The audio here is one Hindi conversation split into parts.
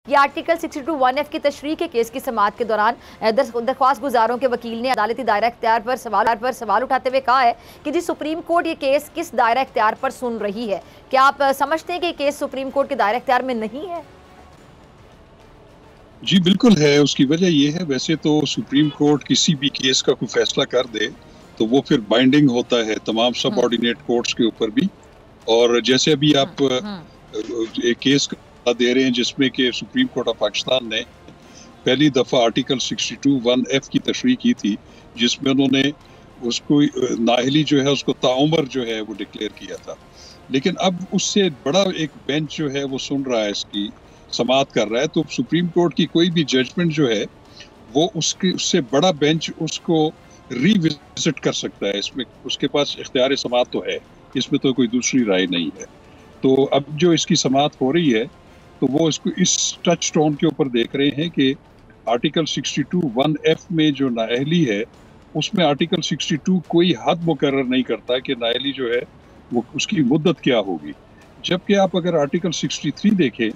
ये आर्टिकल 62(1)(f) की तशरीह के केस की समाअत के दौरान दरख्वास्त गुजारों के वकील ने अदालती दायरा इख्तियार पर सवाल उठाते हुए कहा है कि जी सुप्रीम कोर्ट ये केस किस दायरा इख्तियार पर सुन रही है। क्या आप समझते हैं कि केस सुप्रीम कोर्ट के दायरा इख्तियार में नहीं है? जी बिल्कुल है। उसकी वजह यह है, वैसे तो सुप्रीम कोर्ट किसी भी केस का कोई फैसला कर दे तो वो फिर बाइंडिंग होता है तमाम सबऑर्डिनेट कोर्ट्स के ऊपर भी। और जैसे अभी आप एक केस दे रहे हैं जिसमें कि सुप्रीम कोर्ट ऑफ पाकिस्तान ने पहली दफा आर्टिकल 62(1)(f) की तशरीह की थी, जिसमें उन्होंने उसको नाअहली जो है उसको ताउमर जो है वो डिक्लेयर किया था। लेकिन अब उससे बड़ा एक बेंच जो है वो सुन रहा है, इसकी समाअत कर रहा है। तो सुप्रीम कोर्ट की कोई भी जजमेंट जो है वो उससे बड़ा बेंच उसको रिविजिट कर सकता है। इसमें उसके पास इख्तियार समाअत तो है, इसमें तो कोई दूसरी राय नहीं है। तो अब जो इसकी समाअत हो रही है तो वो इसको इस टच टोन के ऊपर देख रहे हैं कि आर्टिकल 62(1)(f) में जो नाअहली है उसमें आर्टिकल 62 कोई हद मुकर्रर नहीं करता कि नाअहली जो है वो उसकी मुद्दत क्या होगी। जबकि आप अगर आर्टिकल 63 देखें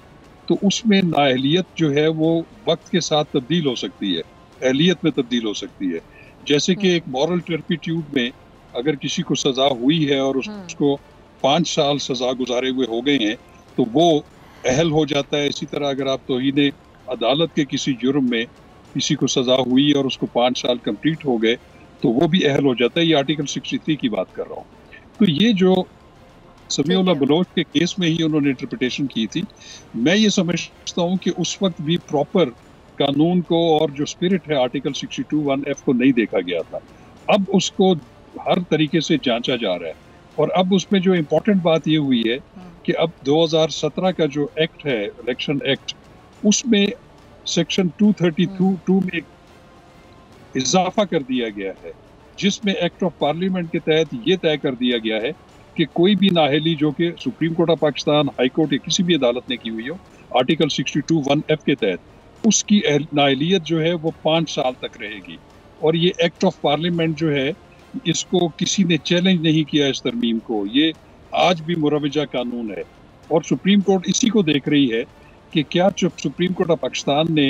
तो उसमें नाअहलियत जो है वो वक्त के साथ तब्दील हो सकती है, अहलियत में तब्दील हो सकती है। जैसे कि एक मॉरल टर्पिट्यूड में अगर किसी को सजा हुई है और उसको 5 साल सजा गुजारे हुए हो गए हैं तो वो अहल हो जाता है। इसी तरह अगर आप तौहीन अदालत के किसी जुर्म में किसी को सजा हुई और उसको 5 साल कंप्लीट हो गए तो वो भी अहल हो जाता है। ये आर्टिकल 63 की बात कर रहा हूँ। तो ये जो समीउल्लाह बलोच के केस में ही उन्होंने इंटरप्रिटेशन की थी। मैं ये समझता हूँ कि उस वक्त भी प्रॉपर कानून को और जो स्पिरिट है आर्टिकल 62(1)(f) को नहीं देखा गया था। अब उसको हर तरीके से जांचा जा रहा है। और अब उसमें जो इम्पोर्टेंट बात ये हुई है कि अब 2017 का जो एक्ट है, इलेक्शन एक्ट, उसमें सेक्शन 232 में इजाफा कर दिया गया है, जिसमें एक्ट ऑफ पार्लियामेंट के तहत ये तय कर दिया गया है कि कोई भी नाअहली जो कि supreme court of Pakistan, high court या किसी भी अदालत ने की हुई हो, आर्टिकल 62(1)(f) के तहत उसकी नाअहलियत जो है वो 5 साल तक रहेगी। और ये एक्ट ऑफ पार्लियामेंट जो है इसको किसी ने चैलेंज नहीं किया इस तरमीम को। ये आज भी मुरवजा कानून है और सुप्रीम कोर्ट इसी को देख रही है कि क्या सुप्रीम कोर्ट ऑफ पाकिस्तान ने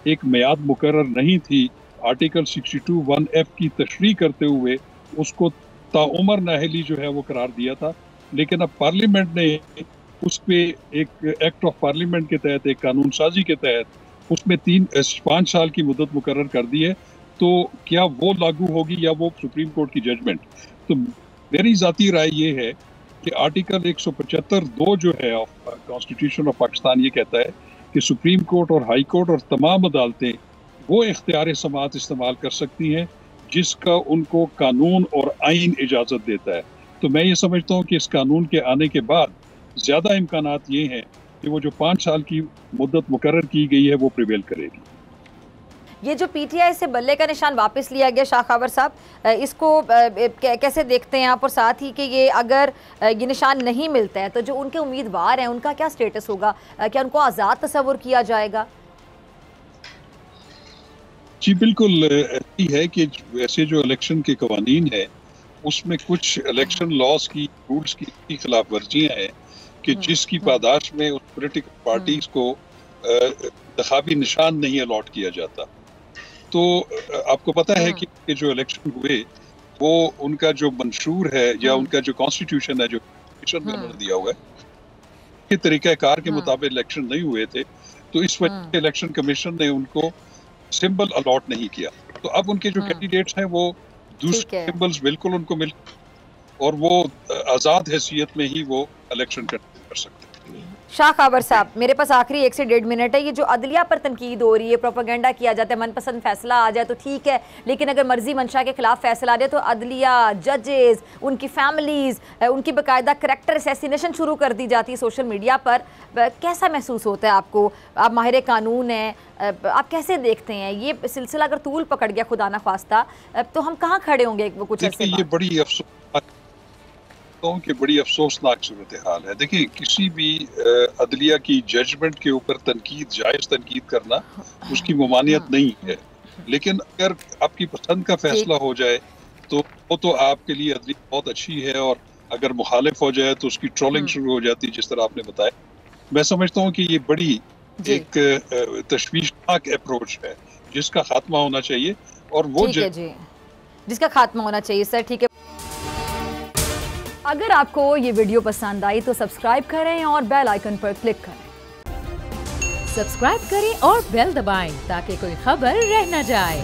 एक मियाद मुकर्रर नहीं थी आर्टिकल 62(1)(f) की तशरीह करते हुए उसको ताउमर नाअहली जो है वो करार दिया था। लेकिन अब पार्लियामेंट ने उस पे एक एक्ट ऑफ पार्लियामेंट के तहत, एक कानून साजी के तहत उसमें 5 साल की मुद्दत मुकर्रर कर दी है। तो क्या वो लागू होगी या वो सुप्रीम कोर्ट की जजमेंट? तो मेरी ज़ाती राय ये है कि आर्टिकल 175(2) जो है ऑफ कॉन्स्टिट्यूशन ऑफ पाकिस्तान ये कहता है कि सुप्रीम कोर्ट और हाई कोर्ट और तमाम अदालतें वो इख्तियार समाअत इस्तेमाल कर सकती हैं जिसका उनको कानून और आइन इजाज़त देता है। तो मैं ये समझता हूँ कि इस कानून के आने के बाद ज़्यादा इम्कानात ये हैं कि वो जो 5 साल की मुद्दत मुकर्रर की गई है वो प्रिवेल करेगी। ये जो पीटीआई से बल्ले का निशान वापस लिया गया, शाह खबर साहब, इसको कैसे देखते हैं आप? और साथ ही कि ये अगर ये निशान नहीं मिलता है तो जो उनके उम्मीदवार हैं उनका क्या स्टेटस होगा? क्या उनको आज़ाद तस्वुर किया जाएगा? जी बिल्कुल ऐसी है कि वैसे जो इलेक्शन के कवानीन है उसमें कुछ इलेक्शन लॉज की, रूल्स की खिलाफ वर्जियाँ हैं कि जिसकी पादाश में उस पोलिटिकल पार्टीज को इंतखाबी निशान नहीं अलॉट किया जाता। तो आपको पता है कि जो इलेक्शन हुए वो उनका जो मंशूर है या उनका जो कॉन्स्टिट्यूशन है, जो कॉन्स्टिट्यूशन में उन्होंने दिया हुआ है के तरीक़ाकार के मुताबिक इलेक्शन नहीं हुए थे। तो इस वजह से इलेक्शन कमीशन ने उनको सिंबल अलॉट नहीं किया। तो अब उनके जो कैंडिडेट्स हैं वो दूसरे सिंबल्स बिल्कुल उनको मिल और वो आज़ाद हैसियत में ही वो इलेक्शन कर सकते हैं। शाह खबर साहब, मेरे पास आखिरी 1 से 1.5 मिनट है। ये जो अदलिया पर तनकीद हो रही है, प्रोपेगेंडा किया जाता है, मनपसंद फैसला आ जाए तो ठीक है, लेकिन अगर मर्जी मंशा के खिलाफ फैसला आ जाए तो अदलिया, जजेस, उनकी फैमिलीज, उनकी बाकायदा करैक्टर असैसिनेशन शुरू कर दी जाती है सोशल मीडिया पर। कैसा महसूस होता है आपको? आप माहिर कानून हैं, आप कैसे देखते हैं ये सिलसिला? अगर तूल पकड़ गया खुदा ना खास्ता तो हम कहाँ खड़े होंगे? कुछ ऐसे ये बड़ी कि बड़ी अफसोसनाक सूरत हाल है। देखिए, किसी भी अदलिया की जजमेंट के ऊपर तनकीद, जायज़ तनकीद करना उसकी ममानियत नहीं है, लेकिन अगर आपकी पसंद का फैसला हो जाए तो वो तो आपके लिए अदलिया बहुत अच्छी है, और अगर मुखालिफ हो जाए तो उसकी ट्रोलिंग शुरू हो जाती है, जिस तरह आपने बताया। मैं समझता हूँ कि ये बड़ी एक तशवीशनाक अप्रोच है जिसका खात्मा होना चाहिए। और वो ठीक है जी, जिसका खात्मा होना चाहिए सर। ठीक है, अगर आपको ये वीडियो पसंद आई तो सब्सक्राइब करें और बेल आइकन पर क्लिक करें। सब्सक्राइब करें और बेल दबाएं ताकि कोई खबर रह न जाए।